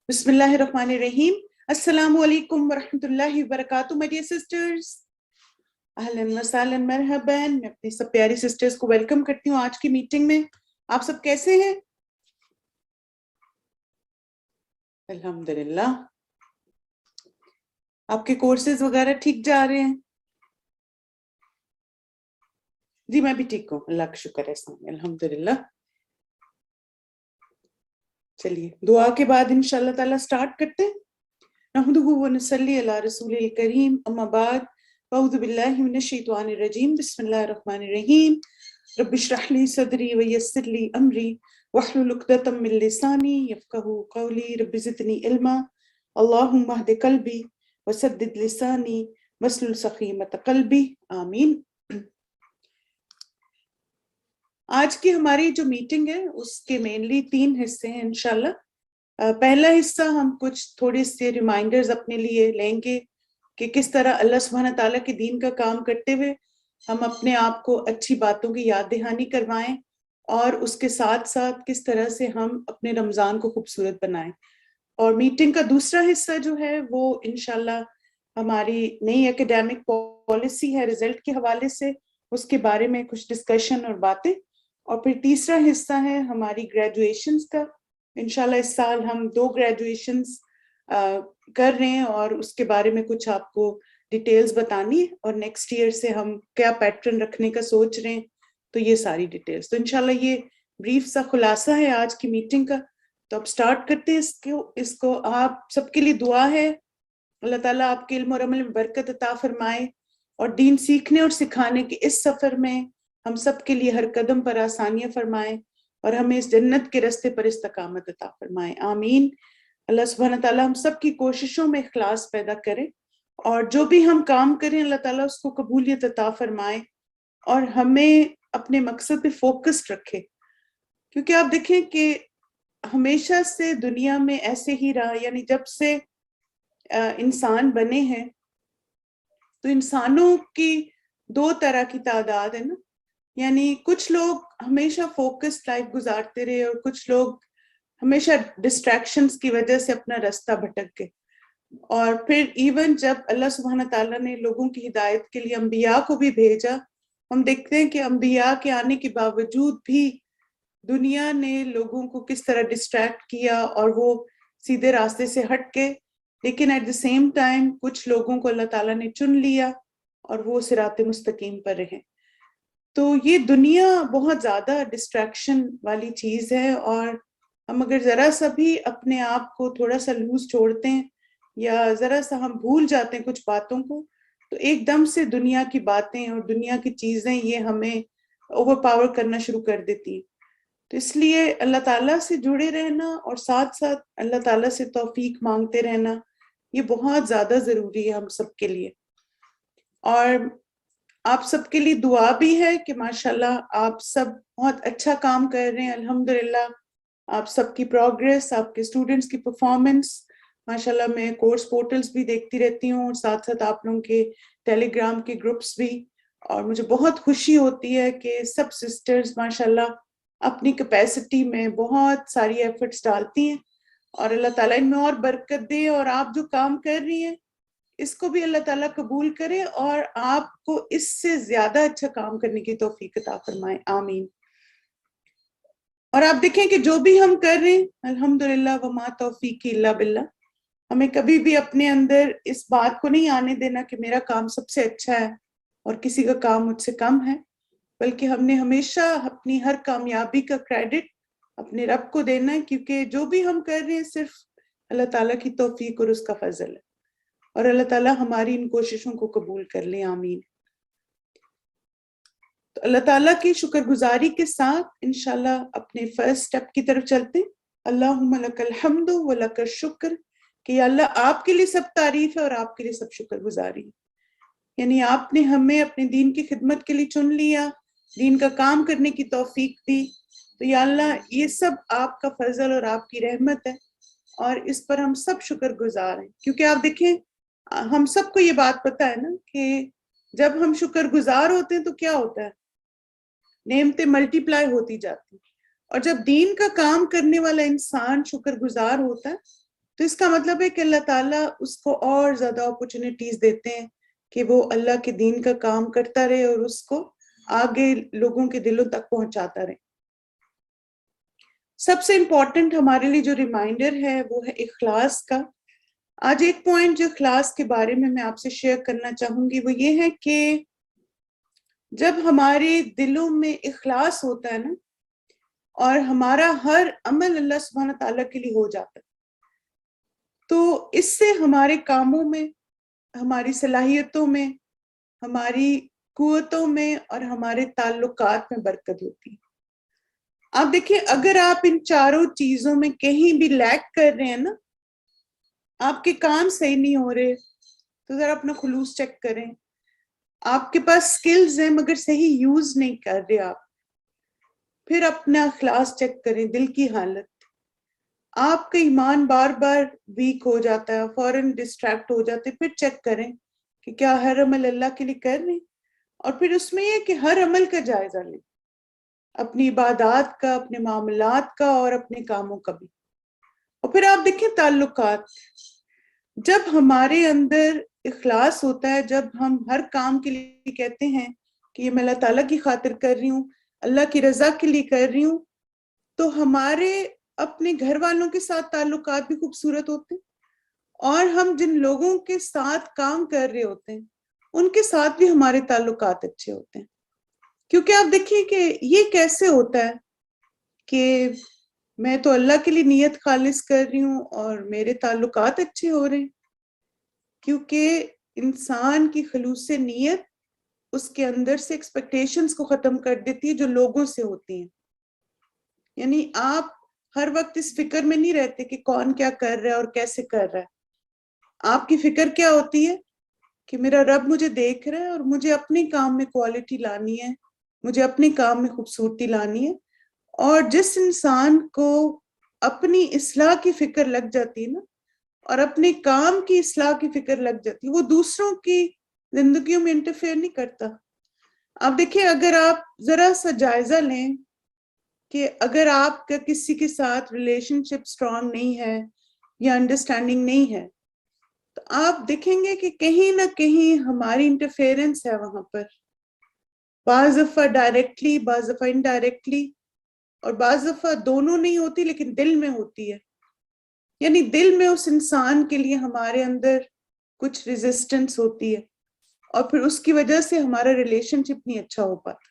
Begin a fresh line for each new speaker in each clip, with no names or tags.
بسم اللہ الرحمن الرحیم. السلام علیکم ورحمۃ اللہ وبرکاتہ. my dear sisters, اہلاً وسہلاً مرحباً. میں اپنی سب پیاری سسٹرز کو ویلکم کرتی ہوں آج کی میٹنگ میں. آپ سب کیسے ہیں؟ الحمدللہ. آپ کے کورسز وغیرہ ٹھیک جا رہے ہیں؟ جی میں بھی ٹھیک ہوں، اللہ کا شکر ہے. الحمدللہ. چلیے دعا کے بعد انشاءاللہ تعالیٰ سٹارٹ کرتے ہیں. نحمدہ ونصلی علی رسول الکریم، اما بعد، اعوذ باللہ من الشیطان الرجیم، بسم اللہ الرحمن الرحیم. رب اشرح لی صدری ویسر لی امری واحلل عقدۃ من لسانی یفقہوا قولی. رب زدنی علما، اللہم اہد قلبی وسدد لسانی واسلل سخیمۃ قلبی، آمین. آج کی ہماری جو میٹنگ ہے اس کے مینلی 3 حصے ہیں انشاءاللہ. پہلا حصہ ہم کچھ تھوڑے سے ریمائنڈرز اپنے لیے لیں گے کہ کس طرح اللہ سبحانہ تعالیٰ کے دین کا کام کرتے ہوئے ہم اپنے آپ کو اچھی باتوں کی یاد دہانی کروائیں، اور اس کے ساتھ ساتھ کس طرح سے ہم اپنے رمضان کو خوبصورت بنائیں. اور میٹنگ کا دوسرا حصہ جو ہے وہ انشاءاللہ ہماری نئی ایکیڈیمک پالیسی ہے رزلٹ کے حوالے سے، اس کے بارے میں کچھ ڈسکشن اور باتیں. اور پھر تیسرا حصہ ہے ہماری گریجویشنز کا. انشاءاللہ اس سال ہم 2 گریجویشنز کر رہے ہیں اور اس کے بارے میں کچھ آپ کو ڈیٹیلز بتانی ہے، اور نیکسٹ ایئر سے ہم کیا پیٹرن رکھنے کا سوچ رہے ہیں، تو یہ ساری ڈیٹیلز. تو انشاءاللہ یہ بریف سا خلاصہ ہے آج کی میٹنگ کا. تو اب سٹارٹ کرتے ہیں اس کو. آپ سب کے لیے دعا ہے اللہ تعالیٰ آپ کے علم اور عمل میں برکت عطا فرمائے، اور دین سیکھنے اور سکھانے کے اس سفر میں ہم سب کے لیے ہر قدم پر آسانیاں فرمائیں، اور ہمیں اس جنت کے راستے پر استقامت عطا فرمائیں، آمین. اللہ سبحانہ تعالیٰ ہم سب کی کوششوں میں اخلاص پیدا کرے، اور جو بھی ہم کام کریں اللہ تعالیٰ اس کو قبولیت عطا فرمائے، اور ہمیں اپنے مقصد پہ فوکس رکھے. کیونکہ آپ دیکھیں کہ ہمیشہ سے دنیا میں ایسے ہی رہا، یعنی جب سے انسان بنے ہیں تو انسانوں کی 2 طرح کی تعداد ہے نا. یعنی کچھ لوگ ہمیشہ فوکس لائف گزارتے رہے، اور کچھ لوگ ہمیشہ ڈسٹریکشنز کی وجہ سے اپنا راستہ بھٹک گئے. اور پھر ایون جب اللہ سبحانہ تعالیٰ نے لوگوں کی ہدایت کے لیے انبیاء کو بھی بھیجا، ہم دیکھتے ہیں کہ انبیاء کے آنے کے باوجود بھی دنیا نے لوگوں کو کس طرح ڈسٹریکٹ کیا، اور وہ سیدھے راستے سے ہٹ کے. لیکن ایٹ دا سیم ٹائم کچھ لوگوں کو اللہ تعالیٰ نے چن لیا اور وہ صراط مستقیم پر رہے. تو یہ دنیا بہت زیادہ ڈسٹریکشن والی چیز ہے، اور ہم اگر ذرا سا بھی اپنے آپ کو تھوڑا سا لوز چھوڑتے ہیں یا ذرا سا ہم بھول جاتے ہیں کچھ باتوں کو، تو ایک دم سے دنیا کی باتیں اور دنیا کی چیزیں یہ ہمیں اوور پاور کرنا شروع کر دیتی ہیں. تو اس لیے اللہ تعالیٰ سے جڑے رہنا اور ساتھ ساتھ اللہ تعالیٰ سے توفیق مانگتے رہنا یہ بہت زیادہ ضروری ہے ہم سب کے لیے. اور آپ سب کے لیے دعا بھی ہے کہ ماشاءاللہ آپ سب بہت اچھا کام کر رہے ہیں. الحمدللہ آپ سب کی پروگریس، آپ کے اسٹوڈنٹس کی پرفارمنس ماشاءاللہ میں کورس پورٹلز بھی دیکھتی رہتی ہوں، اور ساتھ ساتھ آپ لوگوں کے ٹیلی گرام کے گروپس بھی. اور مجھے بہت خوشی ہوتی ہے کہ سب سسٹرز ماشاءاللہ اپنی کیپیسٹی میں بہت ساری ایفرٹس ڈالتی ہیں، اور اللہ تعالیٰ ان میں اور برکت دے. اور آپ جو کام کر رہی ہیں اس کو بھی اللہ تعالیٰ قبول کرے، اور آپ کو اس سے زیادہ اچھا کام کرنے کی توفیق عطا فرمائے، آمین. اور آپ دیکھیں کہ جو بھی ہم کر رہے ہیں الحمدللہ وما توفیقی الا باللہ، ہمیں کبھی بھی اپنے اندر اس بات کو نہیں آنے دینا کہ میرا کام سب سے اچھا ہے اور کسی کا کام مجھ سے کم ہے، بلکہ ہم نے ہمیشہ اپنی ہر کامیابی کا کریڈٹ اپنے رب کو دینا ہے، کیونکہ جو بھی ہم کر رہے ہیں صرف اللہ تعالیٰ کی توفیق اور اس کا فضل ہے. اور اللہ تعالیٰ ہماری ان کوششوں کو قبول کر لیں، آمین. تو اللہ تعالیٰ کی شکر گزاری کے ساتھ انشاءاللہ اپنے فرسٹ سٹیپ کی طرف چلتے ہیں. اللہم لک الحمد و لک الشکر، کہ یا اللہ آپ کے لیے سب تعریف ہے اور آپ کے لیے سب شکر گزاری ہے. یعنی آپ نے ہمیں اپنے دین کی خدمت کے لیے چن لیا، دین کا کام کرنے کی توفیق دی. تو یا اللہ یہ سب آپ کا فضل اور آپ کی رحمت ہے، اور اس پر ہم سب شکر گزار ہیں. کیونکہ آپ دیکھیں ہم سب کو یہ بات پتہ ہے نا کہ جب ہم شکر گزار ہوتے ہیں تو کیا ہوتا ہے، نعمتیں ملٹی پلائی ہوتی جاتی ہیں. اور جب دین کا کام کرنے والا انسان شکر گزار ہوتا ہے تو اس کا مطلب ہے کہ اللہ تعالیٰ اس کو اور زیادہ اپرچونٹیز دیتے ہیں کہ وہ اللہ کے دین کا کام کرتا رہے اور اس کو آگے لوگوں کے دلوں تک پہنچاتا رہے۔ سب سے امپورٹنٹ ہمارے لیے جو ریمائنڈر ہے وہ ہے اخلاص کا۔ آج ایک پوائنٹ جو اخلاص کے بارے میں آپ سے شیئر کرنا چاہوں گی وہ یہ ہے کہ جب ہمارے دلوں میں اخلاص ہوتا ہے نا اور ہمارا ہر عمل اللہ سبحانہ تعالیٰ کے لیے ہو جاتا ہے تو اس سے ہمارے کاموں میں، ہماری صلاحیتوں میں، ہماری قوتوں میں اور ہمارے تعلقات میں برکت ہوتی ہے۔ آپ دیکھیں اگر آپ ان چاروں چیزوں میں کہیں بھی لیک کر رہے ہیں نا، آپ کے کام صحیح نہیں ہو رہے تو ذرا اپنا خلوص چیک کریں۔ آپ کے پاس سکلز ہیں مگر صحیح یوز نہیں کر رہے آپ، پھر اپنا اخلاص چیک کریں، دل کی حالت۔ آپ کا ایمان بار بار ویک ہو جاتا ہے، فوراً ڈسٹریکٹ ہو جاتے، پھر چیک کریں کہ کیا ہر عمل اللہ کے لیے کر رہے ہیں، اور پھر اس میں یہ کہ ہر عمل کا جائزہ لیں، اپنی عبادات کا، اپنے معاملات کا اور اپنے کاموں کا بھی۔ اور پھر آپ دیکھیں تعلقات، جب ہمارے اندر اخلاص ہوتا ہے، جب ہم ہر کام کے لیے کہتے ہیں کہ یہ میں اللہ تعالیٰ کی خاطر کر رہی ہوں، اللہ کی رضا کے لیے کر رہی ہوں، تو ہمارے اپنے گھر والوں کے ساتھ تعلقات بھی خوبصورت ہوتے ہیں، اور ہم جن لوگوں کے ساتھ کام کر رہے ہوتے ہیں ان کے ساتھ بھی ہمارے تعلقات اچھے ہوتے ہیں۔ کیونکہ آپ دیکھیے کہ یہ کیسے ہوتا ہے کہ میں تو اللہ کے لیے نیت خالص کر رہی ہوں اور میرے تعلقات اچھے ہو رہے ہیں، کیونکہ انسان کی خلوص نیت اس کے اندر سے ایکسپیکٹیشنز کو ختم کر دیتی ہے جو لوگوں سے ہوتی ہیں۔ یعنی آپ ہر وقت اس فکر میں نہیں رہتے کہ کون کیا کر رہا ہے اور کیسے کر رہا ہے۔ آپ کی فکر کیا ہوتی ہے کہ میرا رب مجھے دیکھ رہا ہے اور مجھے اپنے کام میں کوالٹی لانی ہے، مجھے اپنے کام میں خوبصورتی لانی ہے۔ اور جس انسان کو اپنی اصلاح کی فکر لگ جاتی ہے نا اور اپنے کام کی اصلاح کی فکر لگ جاتی ہے، وہ دوسروں کی زندگیوں میں انٹرفیئر نہیں کرتا۔ آپ دیکھیں اگر آپ ذرا سا جائزہ لیں کہ اگر آپ کا کسی کے ساتھ ریلیشن شپ اسٹرانگ نہیں ہے یا انڈرسٹینڈنگ نہیں ہے تو آپ دیکھیں گے کہ کہیں نہ کہیں ہماری انٹرفیئرنس ہے وہاں پر، بعض دفعہ ڈائریکٹلی، بعض دفعہ انڈائریکٹلی، اور بعض دفعہ دونوں نہیں ہوتی لیکن دل میں ہوتی ہے۔ یعنی دل میں اس انسان کے لیے ہمارے اندر کچھ ریزسٹنس ہوتی ہے اور پھر اس کی وجہ سے ہمارا ریلیشن شپ نہیں اچھا ہو پاتا۔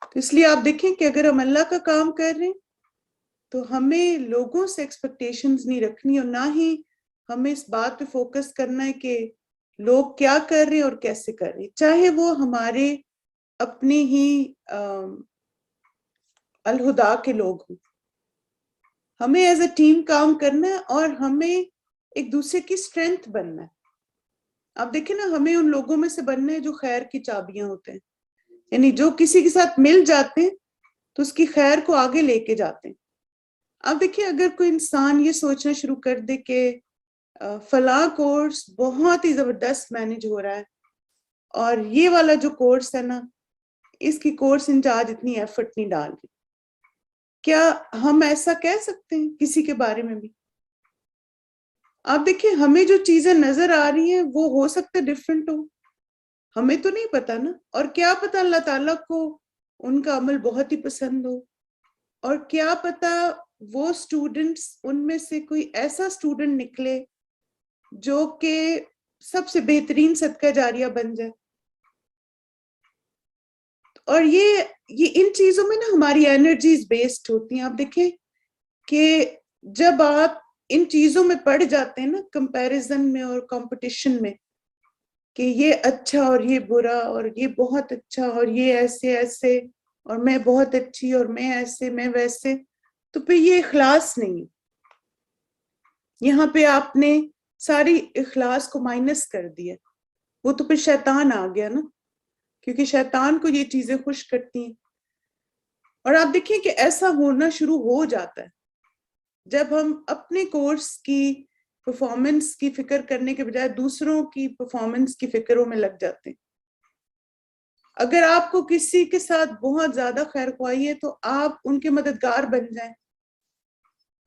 تو اس لیے آپ دیکھیں کہ اگر ہم اللہ کا کام کر رہے ہیں تو ہمیں لوگوں سے ایکسپیکٹیشنز نہیں رکھنی، اور نہ ہی ہمیں اس بات پہ فوکس کرنا ہے کہ لوگ کیا کر رہے ہیں اور کیسے کر رہے ہیں، چاہے وہ ہمارے اپنے ہی الہدا کے لوگ ہوں۔ ہمیں ایز اے ٹیم کام کرنا ہے اور ہمیں ایک دوسرے کی اسٹرینتھ بننا ہے۔ آپ دیکھیں نا، ہمیں ان لوگوں میں سے بننا ہے جو خیر کی چابیاں ہوتے ہیں، یعنی جو کسی کے ساتھ مل جاتے ہیں تو اس کی خیر کو آگے لے کے جاتے ہیں۔ آپ دیکھیں اگر کوئی انسان یہ سوچنا شروع کر دے کہ فلاں کورس بہت ہی زبردست مینج ہو رہا ہے اور یہ والا جو کورس ہے نا اس کی کورس انچارج اتنی ایفرٹ نہیں ڈال رہی، کیا ہم ایسا کہہ سکتے ہیں کسی کے بارے میں بھی؟ آپ دیکھیں ہمیں جو چیزیں نظر آ رہی ہیں وہ ہو سکتا ہے ڈفرینٹ ہو، ہمیں تو نہیں پتا نا، اور کیا پتا اللہ تعالیٰ کو ان کا عمل بہت ہی پسند ہو، اور کیا پتا وہ اسٹوڈنٹس ان میں سے کوئی ایسا اسٹوڈنٹ نکلے جو کہ سب سے بہترین صدقہ جاریہ بن جائے۔ اور یہ ان چیزوں میں نا ہماری انرجیز بیسڈ ہوتی ہیں۔ آپ دیکھیں کہ جب آپ ان چیزوں میں پڑ جاتے ہیں نا، کمپیریزن میں اور کمپٹیشن میں، کہ یہ اچھا اور یہ برا اور یہ بہت اچھا اور یہ ایسے ایسے اور میں بہت اچھی اور میں ایسے میں ویسے، تو پھر یہ اخلاص نہیں، یہاں پہ آپ نے ساری اخلاص کو مائنس کر دیا، وہ تو پھر شیطان آ گیا نا، کیونکہ شیطان کو یہ چیزیں خوش کرتی ہیں۔ اور آپ دیکھیں کہ ایسا ہونا شروع ہو جاتا ہے جب ہم اپنے کورس کی پرفارمنس کی فکر کرنے کے بجائے دوسروں کی پرفارمنس کی فکروں میں لگ جاتے ہیں۔ اگر آپ کو کسی کے ساتھ بہت زیادہ خیر خواہی ہے تو آپ ان کے مددگار بن جائیں۔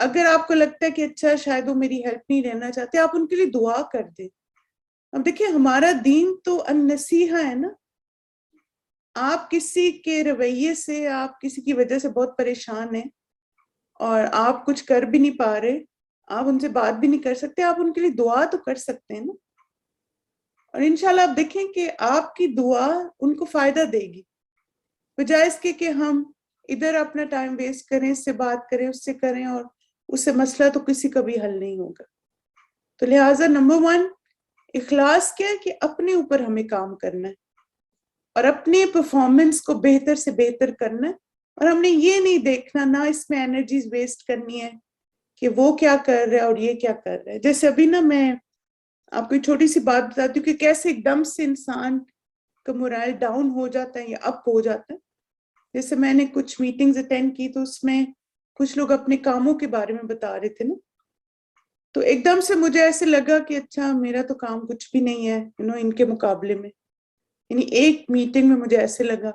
اگر آپ کو لگتا ہے کہ اچھا شاید وہ میری ہیلپ نہیں لینا چاہتے، آپ ان کے لیے دعا کر دیں. اب دیکھیں ہمارا دین تو النصیحہ ہے نا. آپ کسی کے رویے سے، آپ کسی کی وجہ سے بہت پریشان ہیں اور آپ کچھ کر بھی نہیں پا رہے، آپ ان سے بات بھی نہیں کر سکتے، آپ ان کے لیے دعا تو کر سکتے ہیں نا. اور انشاءاللہ آپ دیکھیں کہ آپ کی دعا ان کو فائدہ دے گی، بجائے اس کے کہ ہم ادھر اپنا ٹائم ویسٹ کریں، اس سے بات کریں، اس سے کریں، اور اس سے مسئلہ تو کسی کا بھی حل نہیں ہوگا. تو لہٰذا نمبر 1 اخلاص کیا ہے کہ اپنے اوپر ہمیں کام کرنا ہے اور اپنی پرفارمنس کو بہتر سے بہتر کرنا ہے. اور ہم نے یہ نہیں دیکھنا، نہ اس میں انرجیز ویسٹ کرنی ہے کہ وہ کیا کر رہا ہے اور یہ کیا کر رہا ہے. جیسے ابھی نا میں آپ کو چھوٹی سی بات بتاتی ہوں کہ کیسے ایک دم سے انسان کا مورائل ڈاؤن ہو جاتا ہے یا اپ ہو جاتا ہے. جیسے میں نے کچھ میٹنگز اٹینڈ کی تو اس میں کچھ لوگ اپنے کاموں کے بارے میں بتا رہے تھے نا، تو ایک دم سے مجھے ایسے لگا کہ اچھا میرا تو کام کچھ بھی نہیں ہے ان کے مقابلے میں. یعنی ایک میٹنگ میں مجھے ایسے لگا،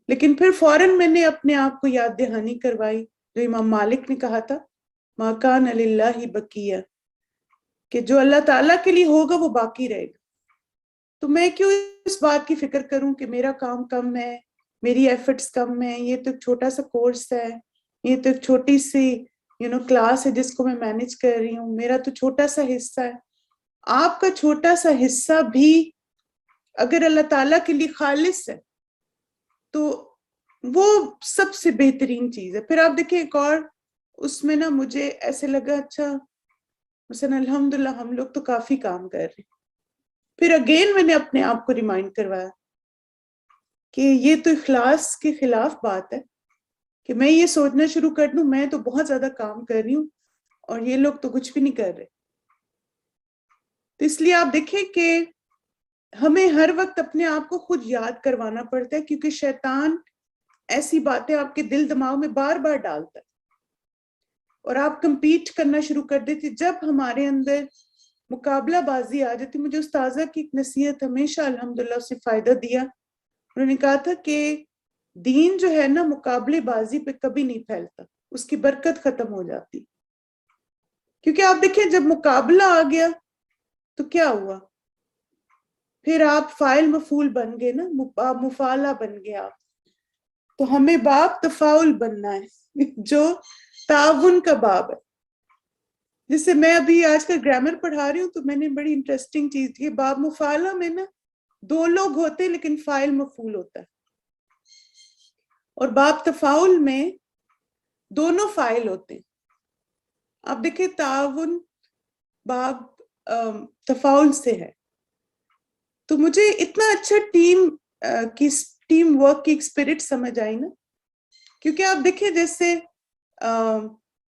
لیکن پھر فوراً میں نے اپنے آپ کو یاد دہانی کروائی جو امام مالک نے کہا تھا، ما کان للہ بقیہ، کہ جو اللہ تعالیٰ کے لیے ہوگا وہ باقی رہے گا. تو میں کیوں اس بات کی فکر کروں کہ میرا کام کم ہے، میری ایفرٹس کم ہیں، یہ تو ایک چھوٹا سا کورس ہے، یہ تو ایک چھوٹی سی کلاس ہے جس کو میں مینج کر رہی ہوں، میرا تو چھوٹا سا حصہ ہے. آپ کا چھوٹا سا حصہ بھی اگر اللہ تعالیٰ کے لیے خالص ہے تو وہ سب سے بہترین چیز ہے. پھر آپ دیکھیں ایک اور اس میں نا مجھے ایسے لگا اچھا مثلا الحمدللہ ہم لوگ تو کافی کام کر رہے ہیں. پھر اگین میں نے اپنے آپ کو ریمائنڈ کروایا کہ یہ تو اخلاص کے خلاف بات ہے کہ میں یہ سوچنا شروع کر دوں میں تو بہت زیادہ کام کر رہی ہوں اور یہ لوگ تو کچھ بھی نہیں کر رہے. تو اس لیے آپ دیکھیں کہ ہمیں ہر وقت اپنے آپ کو خود یاد کروانا پڑتا ہے، کیونکہ شیطان ایسی باتیں آپ کے دل دماغ میں بار بار ڈالتا ہے اور آپ کمپیٹ کرنا شروع کر دیتے. جب ہمارے اندر مقابلہ بازی آ جاتی، مجھے استاذہ کی ایک نصیحت ہمیشہ الحمدللہ اس سے فائدہ دیا. انہوں نے کہا تھا کہ دین جو ہے نا مقابلے بازی پہ کبھی نہیں پھیلتا، اس کی برکت ختم ہو جاتی. کیونکہ آپ دیکھیں جب مقابلہ آ گیا تو کیا ہوا، پھر آپ فاعل مفعول بن گئے نا، مفعلہ بن گیا آپ. تو ہمیں باب تفاعل بننا ہے جو تعاون کا باب ہے. جسے میں ابھی آج کل گرامر پڑھا رہی ہوں تو میں نے بڑی انٹرسٹنگ چیز تھی، باب مفعلہ میں نا 2 لوگ ہوتے لیکن فاعل مفعول ہوتا ہے، اور باب تفاعل میں دونوں فاعل ہوتے ہیں. آپ دیکھیں تعاون باب تفاعل سے ہے. تو مجھے اتنا اچھا ٹیم ورک کی اسپرٹ سمجھ آئی نا، کیونکہ آپ دیکھیں جیسے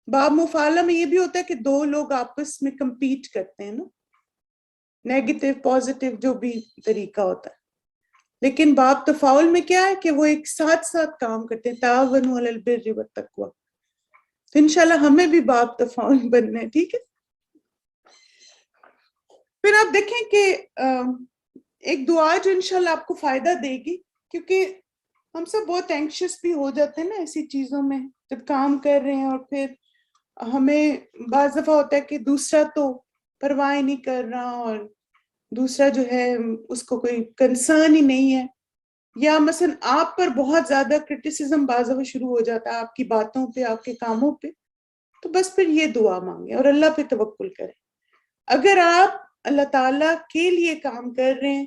باب مفعلہ میں یہ بھی ہوتا ہے کہ 2 لوگ آپس میں کمپیٹ کرتے ہیں نا، نیگیٹو پازیٹیو جو بھی طریقہ ہوتا ہے. لیکن باب تفاعل میں کیا ہے کہ وہ ایک ساتھ ساتھ کام کرتے ہیں، تعاونوا علی البر والتقوی. تو انشاءاللہ ہمیں بھی باب تفاعل بننا ہے، ٹھیک ہے. پھر آپ دیکھیں کہ ایک دعا جو انشاءاللہ آپ کو فائدہ دے گی، کیونکہ ہم سب بہت اینکشس بھی ہو جاتے ہیں نا ایسی چیزوں میں جب کام کر رہے ہیں، اور پھر ہمیں بعض دفعہ ہوتا ہے کہ دوسرا تو پرواہ نہیں کر رہا اور دوسرا جو ہے اس کو کوئی کنسرن ہی نہیں ہے، یا مثلا آپ پر بہت زیادہ کرٹیسزم بعض دفعہ شروع ہو جاتا ہے آپ کی باتوں پہ، آپ کے کاموں پہ. تو بس پھر یہ دعا مانگیں اور اللہ پہ توکل کریں. اگر آپ اللہ تعالیٰ کے لیے کام کر رہے ہیں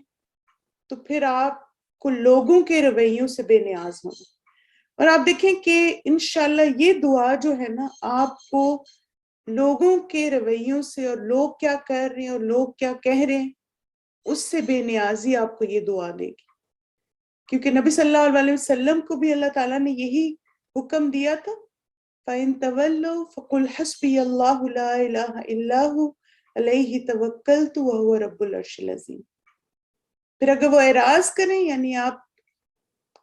تو پھر آپ کو لوگوں کے رویوں سے بے نیاز ہونا. اور آپ دیکھیں کہ انشاءاللہ یہ دعا جو ہے نا آپ کو لوگوں کے رویوں سے اور لوگ کیا کر رہے ہیں اور لوگ کیا کہہ رہے ہیں اس سے بے نیازی آپ کو یہ دعا دے گی. کیونکہ نبی صلی اللہ علیہ وسلم کو بھی اللہ تعالیٰ نے یہی حکم دیا تھا، فَإِن تَوَلَّوْا فَقُلْ حَسْبِيَ اللَّهُ لَا إِلَٰهَ إِلَّا هُوَ عَلَيْهِ تَوَكَّلْتُ وَهُوَ رَبُّ الْعَرْشِ الْعَظِيمِ. پھر اگر وہ اعراض کریں، یعنی آپ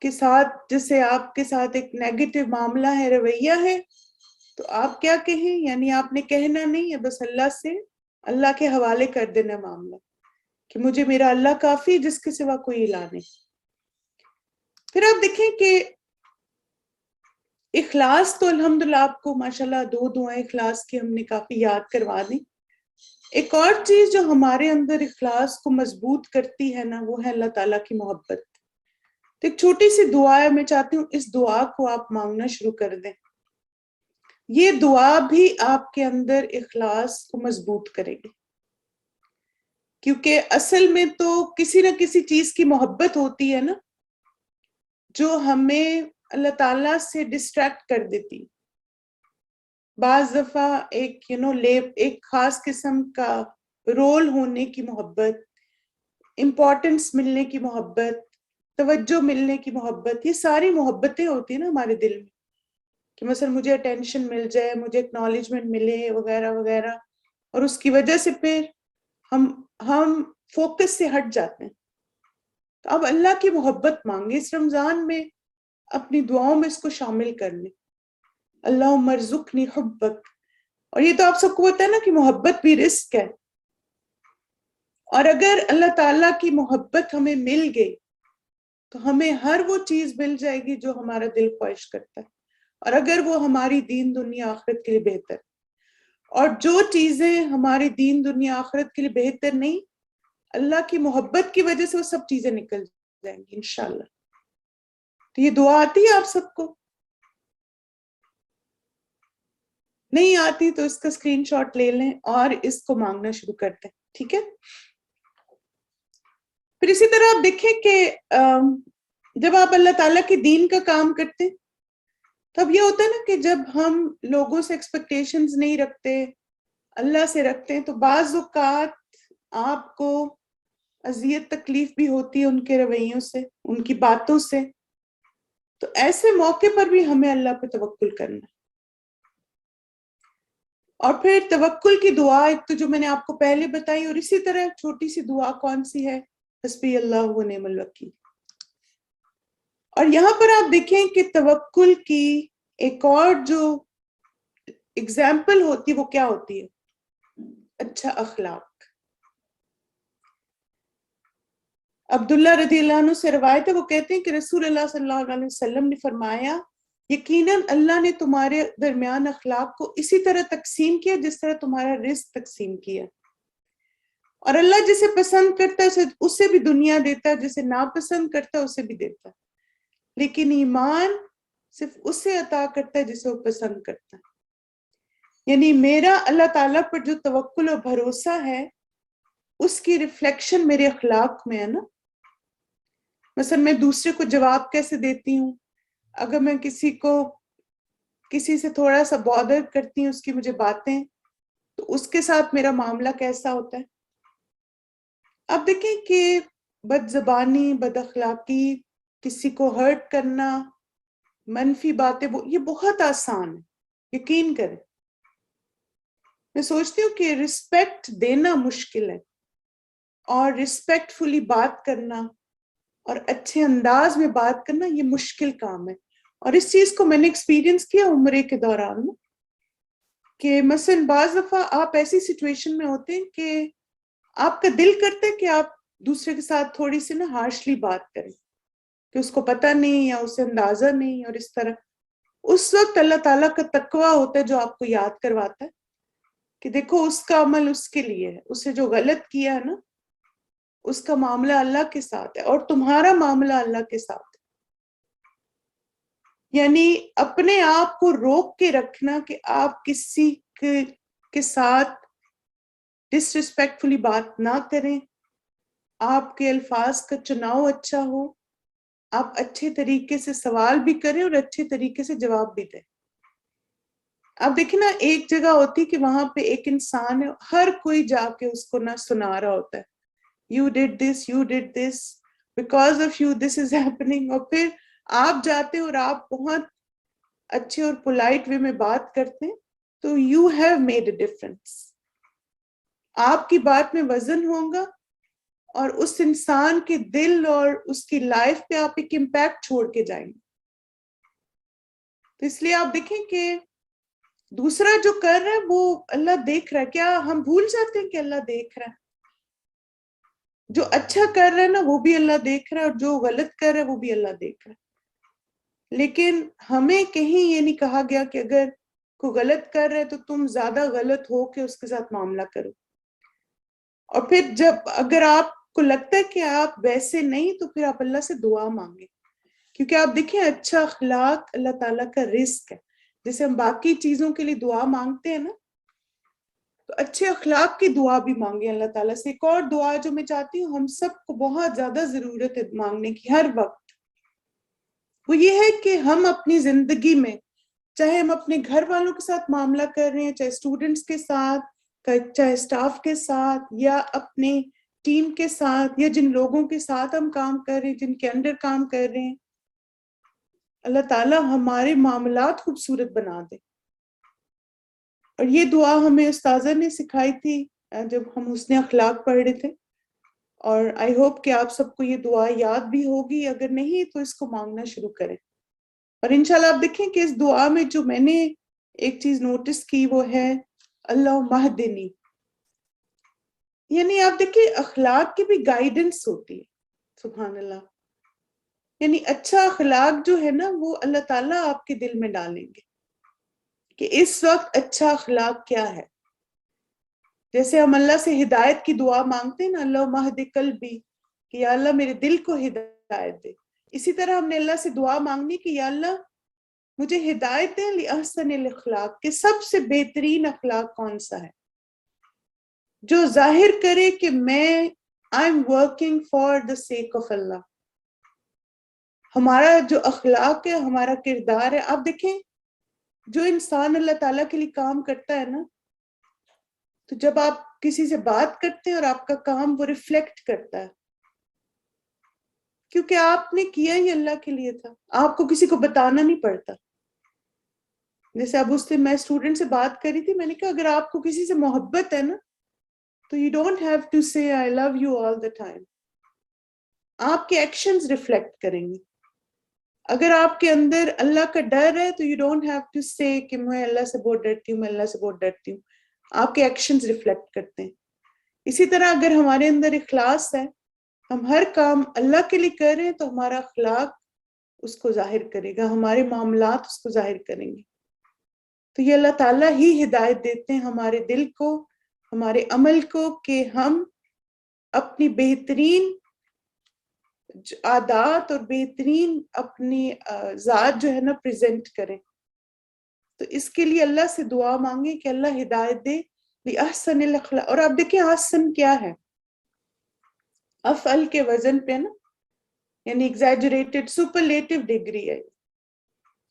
کے ساتھ جیسے آپ کے ساتھ ایک نیگیٹو معاملہ ہے، رویہ ہے، تو آپ کیا کہیں، یعنی آپ نے کہنا نہیں ہے، بس اللہ سے، اللہ کے حوالے کر دینا معاملہ کہ مجھے میرا اللہ کافی جس کے سوا کوئی الہ نہیں. پھر آپ دیکھیں کہ اخلاص تو الحمدللہ آپ کو ماشاءاللہ 2 دعائیں اخلاص کی ہم نے کافی یاد کروا دی. ایک اور چیز جو ہمارے اندر اخلاص کو مضبوط کرتی ہے نا، وہ ہے اللہ تعالیٰ کی محبت. تو ایک چھوٹی سی دعا ہے، میں چاہتی ہوں اس دعا کو آپ مانگنا شروع کر دیں. یہ دعا بھی آپ کے اندر اخلاص کو مضبوط کرے گی، کیونکہ اصل میں تو کسی نہ کسی چیز کی محبت ہوتی ہے نا، جو ہمیں اللہ تعالیٰ سے ڈسٹریکٹ کر دیتی. بعض دفعہ ایک ایک خاص قسم کا رول ہونے کی محبت، امپورٹنس ملنے کی محبت، توجہ ملنے کی محبت، یہ ساری محبتیں ہوتی ہیں نا ہمارے دل میں، کہ مثلا مجھے اٹینشن مل جائے، مجھے اکنالجمنٹ ملے وغیرہ وغیرہ، اور اس کی وجہ سے پھر ہم فوکس سے ہٹ جاتے ہیں. تو اب اللہ کی محبت مانگے اس رمضان میں، اپنی دعاؤں میں اس کو شامل کر لیں. اللہم ارزقنی حبک. اور یہ تو آپ سب کو پتہ ہے نا کہ محبت بھی رزق ہے، اور اگر اللہ تعالیٰ کی محبت ہمیں مل گئی تو ہمیں ہر وہ چیز مل جائے گی جو ہمارا دل خواہش کرتا ہے، اور اگر وہ ہماری دین دنیا آخرت کے لیے بہتر. اور جو چیزیں ہماری دین دنیا آخرت کے لیے بہتر نہیں، اللہ کی محبت کی وجہ سے وہ سب چیزیں نکل جائیں گی انشاءاللہ. تو یہ دعا آتی ہے آپ سب کو؟ نہیں آتی تو اس کا اسکرین شاٹ لے لیں اور اس کو مانگنا شروع کرتے ہیں، ٹھیک ہے؟ پھر اسی طرح آپ دیکھیں کہ جب آپ اللہ تعالیٰ کے دین کا کام کرتے ہیں، تب یہ ہوتا ہے نا کہ جب ہم لوگوں سے ایکسپیکٹیشنز نہیں رکھتے، اللہ سے رکھتے ہیں، تو بعض اوقات آپ کو اذیت تکلیف بھی ہوتی ہے ان کے رویوں سے، ان کی باتوں سے. تو ایسے موقع پر بھی ہمیں اللہ پہ توکل کرنا ہے. اور پھر توکل کی دعا ایک تو جو میں نے آپ کو پہلے بتائی، اور اسی طرح چھوٹی سی دعا کون سی ہے؟ حسبی اللہ و نعم الوکیل. اور یہاں پر آپ دیکھیں کہ توکل کی ایک اور جو اگزامپل ہوتی ہے وہ کیا ہوتی ہے؟ اچھا اخلاق. عبداللہ رضی اللہ عنہ سے روایت ہے، وہ کہتے ہیں کہ رسول اللہ صلی اللہ علیہ وسلم نے فرمایا، یقیناً اللہ نے تمہارے درمیان اخلاق کو اسی طرح تقسیم کیا جس طرح تمہارا رزق تقسیم کیا. اور اللہ جسے پسند کرتا ہے اسے بھی دنیا دیتا ہے، جسے ناپسند کرتا ہے اسے بھی دیتا ہے، لیکن ایمان صرف اسے عطا کرتا ہے جسے وہ پسند کرتا ہے. یعنی میرا اللہ تعالیٰ پر جو توکل اور بھروسہ ہے، اس کی ریفلیکشن میرے اخلاق میں ہے نا. مثلا میں دوسرے کو جواب کیسے دیتی ہوں، اگر میں کسی سے تھوڑا سا بادر کرتی ہوں، اس کی مجھے باتیں، تو اس کے ساتھ میرا معاملہ کیسا ہوتا ہے. اب دیکھیں کہ بد زبانی، بد اخلاقی، کسی کو ہرٹ کرنا، منفی باتیں، یہ بہت آسان ہے، یقین کریں. میں سوچتی ہوں کہ رسپیکٹ دینا مشکل ہے، اور رسپیکٹ فلی بات کرنا اور اچھے انداز میں بات کرنا یہ مشکل کام ہے. اور اس چیز کو میں نے ایکسپیرینس کیا عمرے کے دوران، کہ مثلا بعض دفعہ آپ ایسی سچویشن میں ہوتے ہیں کہ آپ کا دل کرتا ہے کہ آپ دوسرے کے ساتھ تھوڑی سی نا ہارشلی بات کریں، کہ اس کو پتہ نہیں یا اسے اندازہ نہیں، اور اس طرح اس وقت اللہ تعالیٰ کا تقویٰ ہوتا ہے جو آپ کو یاد کرواتا ہے کہ دیکھو اس کا عمل اس کے لیے ہے، اسے جو غلط کیا ہے نا، اس کا معاملہ اللہ کے ساتھ ہے اور تمہارا معاملہ اللہ کے ساتھ ہے. یعنی اپنے آپ کو روک کے رکھنا کہ آپ کسی کے ساتھ ڈس ریسپیکٹفلی بات نہ کریں، آپ کے الفاظ کا چناؤ اچھا ہو، آپ اچھے طریقے سے سوال بھی کریں اور اچھے طریقے سے جواب بھی دیں. اب دیکھیں نا، ایک جگہ ہوتی کہ وہاں پہ ایک انسان ہے، ہر کوئی جا کے اس کو نہ سنا رہا ہوتا ہے، you did this because of you this is happening. اور پھر آپ جاتے ہیں اور آپ بہت اچھے اور پولائٹ وے میں بات کرتے ہیں، تو you have made a difference. آپ کی بات میں وزن ہوگا اور اس انسان کے دل اور اس کی لائف پہ آپ ایک امپیکٹ چھوڑ کے جائیں گے. تو اس لیے آپ دیکھیں کہ دوسرا جو کر رہا ہے وہ اللہ دیکھ رہا ہے. کیا ہم بھول جاتے ہیں کہ اللہ دیکھ رہا ہے؟ جو اچھا کر رہا ہے نا وہ بھی اللہ دیکھ رہا ہے، اور جو غلط کر رہا ہے وہ بھی اللہ دیکھ رہا ہے. لیکن ہمیں کہیں یہ نہیں کہا گیا کہ اگر کوئی غلط کر رہا ہے تو تم زیادہ غلط ہو کے اس کے ساتھ معاملہ کرو. اور پھر جب اگر آپ کو لگتا ہے کہ آپ ویسے نہیں تو پھر آپ اللہ سے دعا مانگیں, کیونکہ آپ دیکھیں اچھا اخلاق اللہ تعالیٰ کا رزق ہے. جیسے ہم باقی چیزوں کے لیے دعا مانگتے ہیں نا, تو اچھے اخلاق کی دعا بھی مانگیں اللہ تعالیٰ سے. ایک اور دعا جو میں چاہتی ہوں, ہم سب کو بہت زیادہ ضرورت ہے مانگنے کی ہر وقت, وہ یہ ہے کہ ہم اپنی زندگی میں, چاہے ہم اپنے گھر والوں کے ساتھ معاملہ کر رہے ہیں, چاہے اسٹوڈنٹس کے ساتھ, چاہے اسٹاف کے ساتھ, یا اپنے ٹیم کے ساتھ, یا جن لوگوں کے ساتھ ہم کام کر رہے ہیں, جن کے انڈر کام کر رہے ہیں, اللہ تعالیٰ ہمارے معاملات خوبصورت بنا دے. اور یہ دعا ہمیں استاذہ نے سکھائی تھی جب ہم حسن اخلاق پڑھ رہے تھے, اور آئی ہوپ کہ آپ سب کو یہ دعا یاد بھی ہوگی, اگر نہیں تو اس کو مانگنا شروع کریں. اور انشاءاللہ آپ دیکھیں کہ اس دعا میں جو میں نے ایک چیز نوٹس کی وہ ہے اللہ مہدنی. یعنی آپ دیکھیں اخلاق کی بھی گائیڈنس ہوتی ہے, سبحان اللہ. یعنی اچھا اخلاق جو ہے نا وہ اللہ تعالیٰ آپ کے دل میں ڈالیں گے کہ اس وقت اچھا اخلاق کیا ہے. جیسے ہم اللہ سے ہدایت کی دعا مانگتے ہیں نا, اللہ مہد قلبی, کہ یا اللہ میرے دل کو ہدایت دے. اسی طرح ہم نے اللہ سے دعا مانگنی کہ یا اللہ مجھے ہدایت دیں لأحسن الاخلاق, کہ سب سے بہترین اخلاق کون سا ہے جو ظاہر کرے کہ میں I am working for the sake of Allah. ہمارا جو اخلاق ہے, ہمارا کردار ہے, آپ دیکھیں جو انسان اللہ تعالیٰ کے لیے کام کرتا ہے نا, تو جب آپ کسی سے بات کرتے ہیں اور آپ کا کام وہ ریفلیکٹ کرتا ہے, کیونکہ آپ نے کیا ہی اللہ کے لیے تھا, آپ کو کسی کو بتانا نہیں پڑتا. جیسے اب اس دن میں اسٹوڈنٹ سے بات کری تھی, میں نے کہا اگر آپ کو کسی سے محبت ہے نا تو you don't have to say I love you all the time. آپ کے ایکشنز ریفلیکٹ کریں گے. اگر آپ کے اندر اللہ کا ڈر ہے تو you don't have to say کہ میں اللہ سے بہت ڈرتی ہوں, میں اللہ سے بہت ڈرتی ہوں. آپ کے ایکشنز ریفلیکٹ کرتے ہیں. اسی طرح اگر ہمارے اندر اخلاص ہے, ہم ہر کام اللہ کے لیے کر رہے ہیں, تو ہمارا اخلاق اس کو ظاہر کرے گا, ہمارے معاملات اس کو ظاہر کریں گے. تو یہ اللہ تعالیٰ ہی ہدایت دیتے ہیں ہمارے دل کو, ہمارے عمل کو, کہ ہم اپنی بہترین عادات اور بہترین اپنی ذات جو ہے نا پریزنٹ کریں. تو اس کے لیے اللہ سے دعا مانگیں کہ اللہ ہدایت دے لأحسن الاخلاق. اور آپ دیکھیں احسن کیا ہے, افعل کے وزن پہ نا, یعنی ایگزیجریٹڈ سپرلیٹو ڈگری ہے.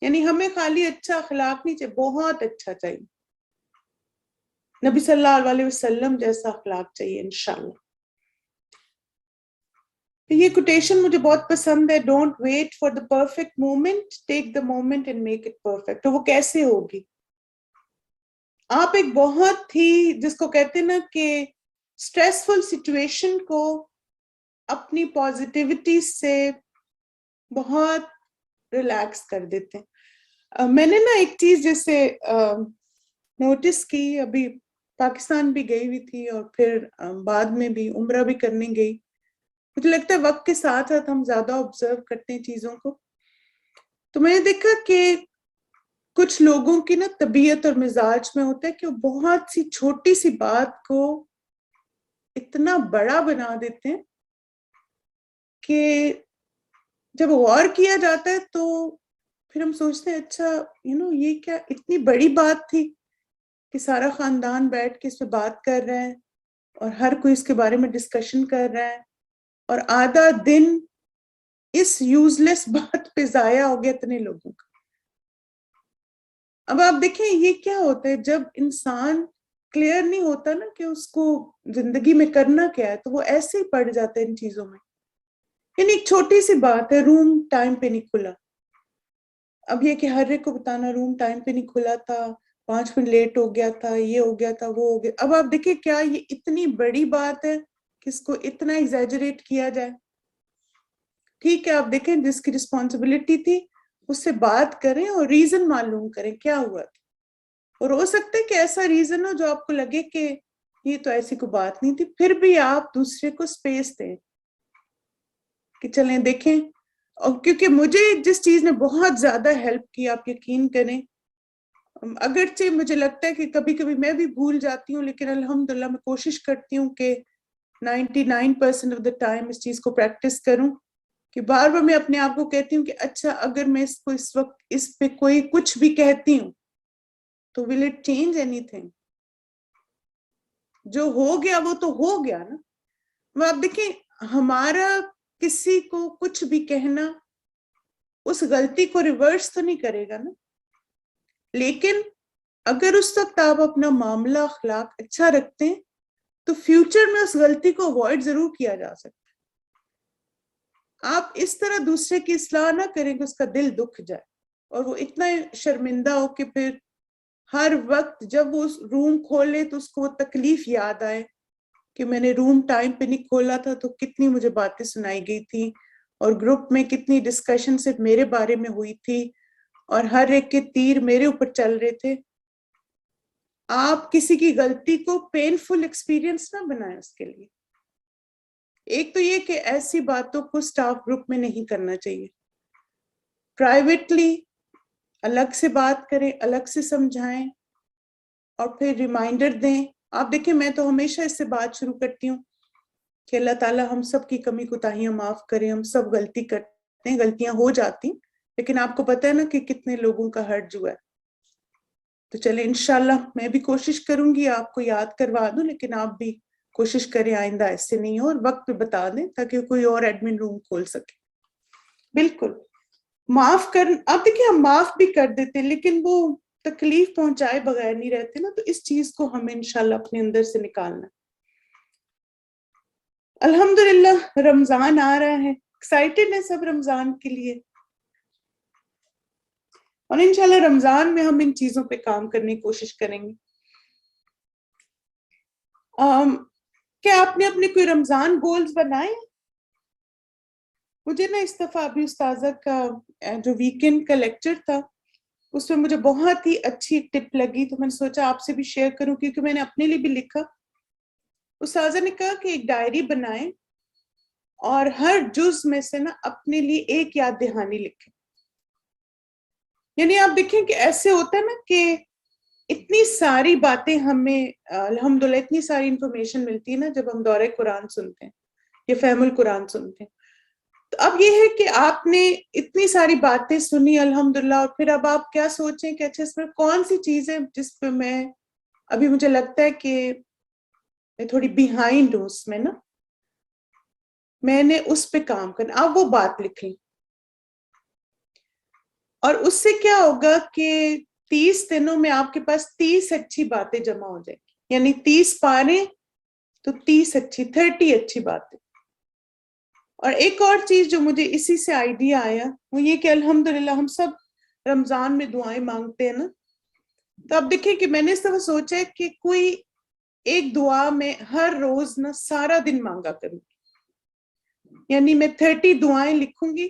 یعنی ہمیں خالی اچھا اخلاق نہیں چاہیے, بہت اچھا چاہیے, نبی صلی اللہ علیہ وسلم جیسا اخلاق چاہیے انشاءاللہ. یہ کوٹیشن مجھے بہت پسند ہے, don't wait for the perfect moment, take the moment and make it perfect. تو وہ کیسے ہوگی؟ آپ ایک بہت ہی جس کو کہتے ہیں نا کہ اسٹریسفل سچویشن کو اپنی پازیٹیوٹی سے بہت ریلیکس کر دیتے ہیں. میں نے نا ایک چیز جیسے نوٹس کی, ابھی پاکستان بھی گئی ہوئی تھی اور پھر بعد میں بھی عمرہ بھی کرنے گئی. مجھے لگتا ہے وقت کے ساتھ ساتھ ہم زیادہ آبزرو کرتے ہیں چیزوں کو. تو میں نے دیکھا کہ کچھ لوگوں کی نا طبیعت اور مزاج میں ہوتا ہے کہ وہ بہت سی چھوٹی سی بات کو اتنا بڑا بنا دیتے ہیں کہ جب غور کیا جاتا ہے تو پھر ہم سوچتے ہیں اچھا یہ کیا اتنی بڑی بات تھی کہ سارا خاندان بیٹھ کے اس پہ بات کر رہا ہے اور ہر کوئی اس کے بارے میں ڈسکشن کر رہا ہے, اور آدھا دن اس یوز لیس بات پہ ضائع ہو گیا اتنے لوگوں کا. اب آپ دیکھیں یہ کیا ہوتا ہے, جب انسان کلیئر نہیں ہوتا نا کہ اس کو زندگی میں کرنا کیا ہے, تو وہ ایسے ہی پڑ جاتا ہے ان چیزوں میں. یعنی ایک چھوٹی سی بات ہے, روم ٹائم پہ نہیں کھلا. اب یہ کہ ہر ایک کو بتانا روم ٹائم پہ نہیں کھلا تھا, 5 منٹ لیٹ ہو گیا تھا, یہ ہو گیا تھا, وہ ہو گیا. اب آپ دیکھیں کیا یہ اتنی بڑی بات ہے کہ اس کو اتنا ایگزیجریٹ کیا جائے. ٹھیک ہے, آپ دیکھیں جس کی رسپانسبلٹی تھی اس سے بات کریں اور ریزن معلوم کریں کیا ہوا تھا. اور ہو سکتا ہے کہ ایسا ریزن ہو جو آپ کو لگے کہ یہ تو ایسی کوئی بات نہیں تھی, پھر بھی آپ دوسرے کو سپیس دیں کہ چلیں دیکھیں. اور کیونکہ مجھے جس چیز نے بہت زیادہ ہیلپ کی، آپ یقین کریں، اگرچہ مجھے لگتا ہے کہ کبھی کبھی میں بھی بھول جاتی ہوں، لیکن الحمدللہ میں کوشش کرتی ہوں کہ 99% آف دا ٹائم اس چیز کو پریکٹس کروں، کہ بار بار میں اپنے آپ کو کہتی ہوں کہ اچھا اگر میں اس کو اس وقت اس پہ کوئی کچھ بھی کہتی ہوں تو will it change any thing? جو ہو گیا وہ تو ہو گیا نا. وہ آپ دیکھیں، ہمارا کسی کو کچھ بھی کہنا اس غلطی کو ریورس تو نہیں کرے گا نا، لیکن اگر اس وقت آپ اپنا معاملہ اخلاق اچھا رکھتے ہیں تو فیوچر میں اس غلطی کو اوائڈ ضرور کیا جا سکتا ہے. آپ اس طرح دوسرے کی اصلاح نہ کریں کہ اس کا دل دکھ جائے اور وہ اتنا شرمندہ ہو کہ پھر ہر وقت جب وہ روم کھولے تو اس کو وہ تکلیف یاد آئے کہ میں نے روم ٹائم پہ نہیں کھولا تھا تو کتنی مجھے باتیں سنائی گئی تھی، اور گروپ میں کتنی ڈسکشن صرف میرے بارے میں ہوئی تھی اور ہر ایک کے تیر میرے اوپر چل رہے تھے. آپ کسی کی غلطی کو پینفل ایکسپیرینس نہ بنائیں اس کے لیے. ایک تو یہ کہ ایسی باتوں کو سٹاف گروپ میں نہیں کرنا چاہیے. پرائیویٹلی الگ سے بات کریں، الگ سے سمجھائیں اور پھر ریمائنڈر دیں. آپ دیکھیں، میں تو ہمیشہ اس سے بات شروع کرتی ہوں کہ اللہ تعالیٰ ہم سب کی کمی کوتاہیاں معاف کریں. ہم سب غلطی کرتے ہیں، غلطیاں ہو جاتی، لیکن آپ کو پتہ ہے نا کہ کتنے لوگوں کا ہرٹ جو ہے. تو چلیں انشاءاللہ میں بھی کوشش کروں گی آپ کو یاد کروا دوں، لیکن آپ بھی کوشش کریں آئندہ ایسے نہیں ہو اور وقت پہ بتا دیں تاکہ کوئی اور ایڈمن روم کھول سکے. بالکل معاف کر، آپ دیکھیں ہم معاف بھی کر دیتے لیکن وہ تکلیف پہنچائے بغیر نہیں رہتے نا، تو اس چیز کو ہمیں انشاءاللہ اپنے اندر سے نکالنا. الحمدللہ رمضان آ رہا ہے، ایکسائٹیڈ ہیں سب رمضان کے لیے، اور انشاءاللہ رمضان میں ہم ان چیزوں پہ کام کرنے کی کوشش کریں گے. کیا آپ نے اپنے کوئی رمضان گولز بنائے؟ مجھے نا اس دفعہ ابھی استاذہ کا جو ویکینڈ کا لیکچر تھا اس میں مجھے بہت ہی اچھی ایک ٹپ لگی، تو میں نے سوچا آپ سے بھی شیئر کروں، کیونکہ میں نے اپنے لیے بھی لکھا. استاذہ نے کہا کہ ایک ڈائری بنائیں اور ہر جز میں سے نا اپنے لیے ایک یاد دہانی لکھیں. یعنی آپ دیکھیں کہ ایسے ہوتا ہے نا کہ اتنی ساری باتیں ہمیں الحمدللہ اتنی ساری انفارمیشن ملتی ہے نا جب ہم دورہ قرآن سنتے ہیں یا فہم القرآن سنتے ہیں. تو اب یہ ہے کہ آپ نے اتنی ساری باتیں سنی الحمدللہ، اور پھر اب آپ کیا سوچیں کہ اچھا اس میں کون سی چیز ہے جس پہ میں ابھی مجھے لگتا ہے کہ میں تھوڑی بیہائنڈ ہوں اس میں نا، میں نے اس پہ کام کرنا. آپ وہ بات لکھیں اور اس سے کیا ہوگا کہ 30 دنوں میں آپ کے پاس 30 اچھی باتیں جمع ہو جائیں گی. یعنی 30 پارے تو 30 اچھی 30 اچھی باتیں. اور ایک اور چیز جو مجھے اسی سے آئیڈیا آیا وہ یہ کہ الحمدللہ ہم سب رمضان میں دعائیں مانگتے ہیں نا، تو اب دیکھیں کہ میں نے اس طرح سوچا ہے کہ کوئی ایک دعا میں ہر روز نا سارا دن مانگا کروں. یعنی میں 30 دعائیں لکھوں گی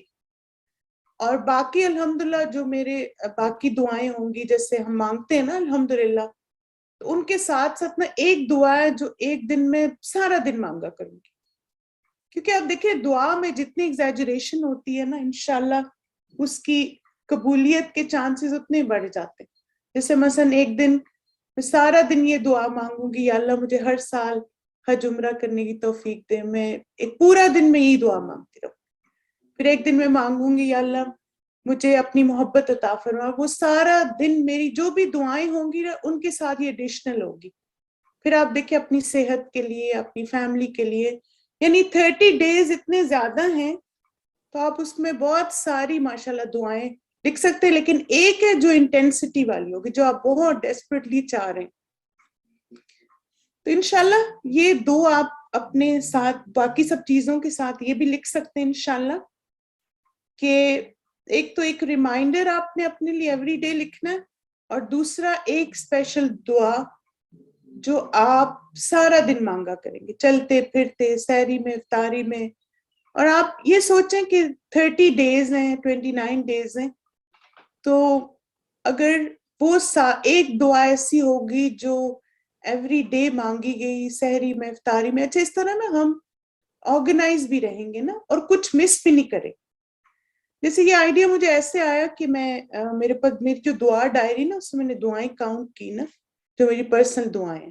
اور باقی الحمدللہ جو میرے باقی دعائیں ہوں گی جیسے ہم مانگتے ہیں نا الحمدللہ، تو ان کے ساتھ ساتھ نا ایک دعا ہے جو ایک دن میں سارا دن مانگا کروں گی. کیونکہ آپ دیکھیں دعا میں جتنی ایگزیجریشن ہوتی ہے نا انشاءاللہ اس کی قبولیت کے چانسز اتنے بڑھ جاتے ہیں. جیسے مثلا ایک دن میں سارا دن یہ دعا مانگوں گی، یا اللہ مجھے ہر سال حج عمرہ کرنے کی توفیق دے، میں ایک پورا دن میں یہی دعا مانگتی رہوں. پھر ایک دن میں مانگوں گی یا اللہ مجھے اپنی محبت عطا فرما، وہ سارا دن میری جو بھی دعائیں ہوں گی نا ان کے ساتھ یہ ایڈیشنل ہوگی. پھر آپ دیکھیں اپنی صحت کے لیے، اپنی فیملی کے لیے، یعنی 30 ڈیز اتنے زیادہ ہیں تو آپ اس میں بہت ساری ماشاءاللہ دعائیں لکھ سکتے ہیں، لیکن ایک ہے جو انٹینسٹی والی ہوگی جو آپ بہت ڈیسپریٹلی چاہ رہے ہیں. تو انشاءاللہ یہ دو آپ اپنے ساتھ باقی سب چیزوں کے ساتھ یہ بھی لکھ سکتے ہیں انشاءاللہ، کہ ایک تو ایک ریمائنڈر آپ نے اپنے لیے ایوری ڈے لکھنا ہے، اور دوسرا ایک اسپیشل دعا جو آپ سارا دن مانگا کریں گے چلتے پھرتے، سحری میں، افطاری میں. اور آپ یہ سوچیں کہ 30 ڈیز ہیں، 29 ڈیز ہیں، تو اگر وہ ایک دعا ایسی ہوگی جو ایوری ڈے مانگی گئی سحری میں، افطاری میں، اچھا اس طرح نا ہم آرگنائز بھی رہیں گے نا اور کچھ مس بھی نہیں کریں. جیسے یہ آئیڈیا مجھے ایسے آیا کہ میں میرے پاس میری جو دعا ڈائری نا اس میں نے دعائیں کاؤنٹ کی نا، جو میری پرسنل دعائیں،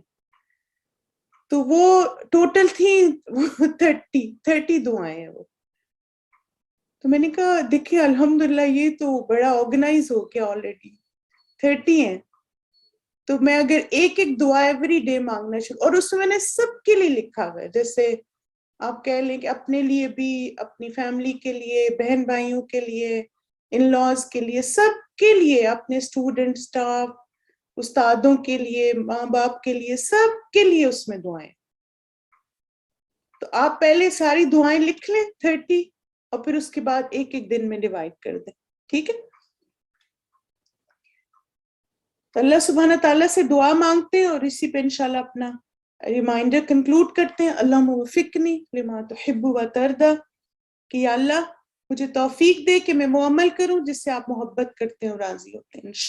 تو وہ ٹوٹل تھی 30 دعائیں ہیں وہ. تو میں نے کہا دیکھیں الحمدللہ یہ تو بڑا آرگنائز ہو گیا آلریڈی، 30 ہیں. تو میں اگر ایک ایک دعا ایوری ڈے مانگنا شروع، اور اس میں نے سب کے لیے لکھا ہوا ہے، جیسے آپ کہہ لیں کہ اپنے لیے بھی، اپنی فیملی کے لیے، بہن بھائیوں کے لیے، ان لاز کے لیے، سب کے لیے، اپنے اسٹوڈنٹ، سٹاف، استادوں کے لیے، ماں باپ کے لیے، سب کے لیے اس میں دعائیں. تو آپ پہلے ساری دعائیں لکھ لیں 30، اور پھر اس کے بعد ایک ایک دن میں ڈیوائڈ کر دیں. ٹھیک ہے؟ تو اللہ سبحانہ تعالیٰ سے دعا مانگتے ہیں، اور اسی پہ انشاءاللہ اپنا ریمائنڈر کنکلوڈ کرتے ہیں. اللہم وفقنی لما تحب و ترضی، کہ یا اللہ مجھے توفیق دے کہ میں وہ عمل کروں جس سے آپ محبت کرتے ہیں اور راضی ہوتے ہیں انشاءاللہ.